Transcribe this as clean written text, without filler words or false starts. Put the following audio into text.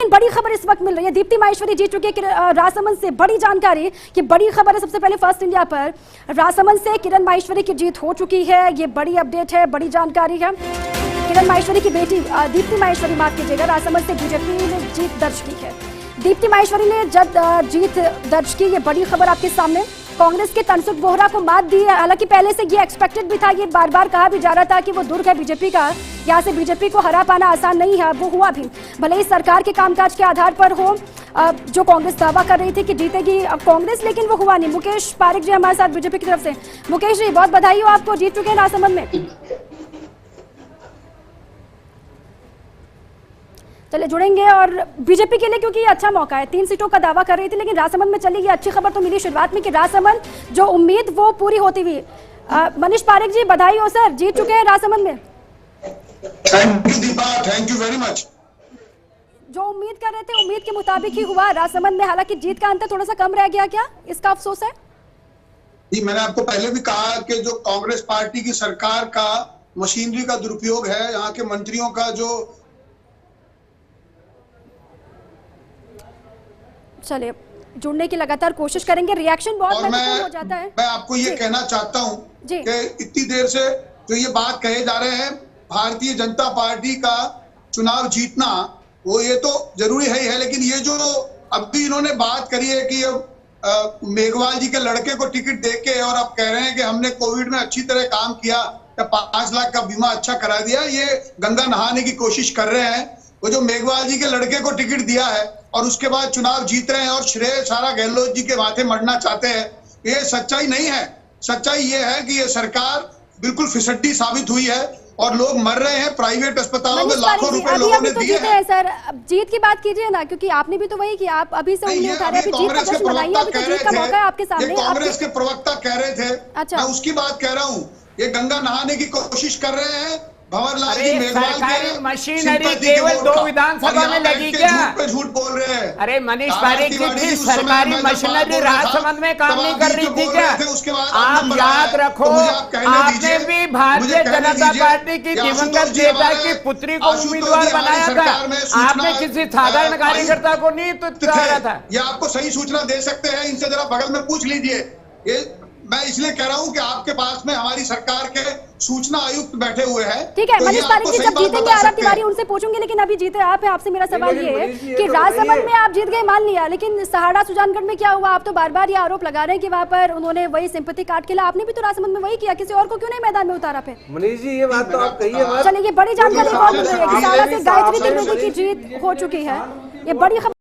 लेकिन बड़ी खबर इस वक्त मिल रही है, दीप्ति माहेश्वरी जीत चुकी है राजसमंद से। बड़ी जानकारी, ये बड़ी खबर है सबसे पहले फर्स्ट इंडिया पर। राजसमंद से किरण माहेश्वरी की जीत हो चुकी है, ये बड़ी अपडेट है, बड़ी जानकारी है। किरण माहेश्वरी की बेटी दीप्ति माहेश्वरी, माफ कीजिएगा, राजसमंद से बीजेपी ने जीत दर्ज की है। दीप्ति माहेश्वरी ने जब जीत दर्ज की, ये बड़ी खबर आपके सामने। कांग्रेस के तनसुख बोहरा को मात दी है। हालांकि पहले से ये एक्सपेक्टेड भी था, ये बार बार कहा भी जा रहा था कि वो दुर्ग है बीजेपी का, यहाँ से बीजेपी को हरा पाना आसान नहीं है। वो हुआ भी, भले ही सरकार के कामकाज के आधार पर हो, जो कांग्रेस दावा कर रही थी कि जीतेगी कांग्रेस, लेकिन वो हुआ नहीं। मुकेश पारिक जी हमारे साथ बीजेपी की तरफ से। मुकेश जी, बहुत बधाई हो, आपको जीत चुके हैं राजसमंद में। चलिए जुड़ेंगे, और बीजेपी के लिए क्योंकि ये अच्छा मौका है, 3 सीटों का दावा कर रही थी, लेकिन राजसमंद में चली गई। अच्छी खबर तो मिली शुरुआत में कि राजसमंद जो उम्मीद वो पूरी होती हुई। मनीष पारिक जी, बधाई हो सर, जीत चुके हैं राजसमंद में। Thank you Deepa, thank you very much. जो उम्मीद कर रहे थे उम्मीद के मुताबिक ही हुआ राजसमंद में। हालांकि जीत का अंतर थोड़ा सा कम रह गया, क्या इसका अफसोस है? जी, मैंने आपको पहले भी कहा कि जो कांग्रेस पार्टी की सरकार का मशीनरी का दुरुपयोग है, यहाँ के मंत्रियों का जो। चलिए, जुड़ने की लगातार कोशिश करेंगे। रिएक्शन बहुत महत्वपूर्ण हो जाता है। मैं आपको ये कहना चाहता हूँ कि इतनी देर से जो ये बात कहे जा रहे हैं, भारतीय जनता पार्टी का चुनाव जीतना, वो ये तो जरूरी है, लेकिन ये जो अभी इन्होंने बात करी है कि अब मेघवाल जी के लड़के को टिकट देके और अब कह रहे हैं कि हमने कोविड में अच्छी तरह काम किया, 5 लाख का बीमा अच्छा करा दिया, ये गंगा नहाने की कोशिश कर रहे हैं। वो जो मेघवाल जी के लड़के को टिकट दिया है और उसके बाद चुनाव जीत रहे हैं और श्रेय सारा गहलोत जी के माथे मरना चाहते हैं, ये सच्चाई नहीं है। सच्चाई ये है कि ये सरकार बिल्कुल फिसड्डी साबित हुई है और लोग मर रहे हैं। प्राइवेट अस्पतालों में लाखों रुपए लोगों ने दिए हैं। सर, जीत की बात कीजिए ना, क्योंकि आपने भी तो वही किया, आप अभी से उंगली उठा रहे हैं। कांग्रेस के प्रवक्ता कह रहे थे, कांग्रेस के प्रवक्ता कह रहे थे, मैं उसकी बात कह रहा हूँ। ये गंगा नहाने की कोशिश कर रहे हैं। भंवरलाल जी मेघवाल सरकारी मशीनरी केवल 2 विधानसभा में लगी क्या? झूठ बोल रहे हैं। अरे मनीष पारिक जी, फिर सरकारी मशीनरी राजसमंद में काम नहीं कर रही थी क्या? आप याद रखो, आपने भी भारतीय जनता पार्टी की दिवंगत नेता की पुत्री को उम्मीदवार बनाया था। आपने किसी साधारण कार्यकर्ता को नहीं तो था। ये आपको सही सूचना दे सकते हैं, इनसे जरा बगल में पूछ लीजिए। ये मैं इसलिए कह रहा हूं कि आपके पास में हमारी सरकार के सूचना आयुक्त बैठे हुए हैं। ठीक है, मनीष पारिक जी, जब जीतेंगे आरव तिवारी उनसे पूछूंगी, लेकिन अभी जीते आप हैं। आपसे मेरा सवाल ये है कि राजसमंद में आप जीत गए, मान लिया, लेकिन सहाड़ा सुजानगढ़ में क्या हुआ? आप तो बार बार ये आरोप लगा रहे हैं कि वहाँ पर उन्होंने वही सिंपैथी कार्ड खेला। आपने भी तो राजसमंद में वही किया, किसी और को क्यों नहीं मैदान में उतारा? फिर मनीष जी, ये बात तो आप कहिए। चलिए, ये बड़ी जानकारी बहुत मिल रही है कि सारा से गायत्री त्रिवेदी की जीत हो चुकी है, ये बड़ी खबर।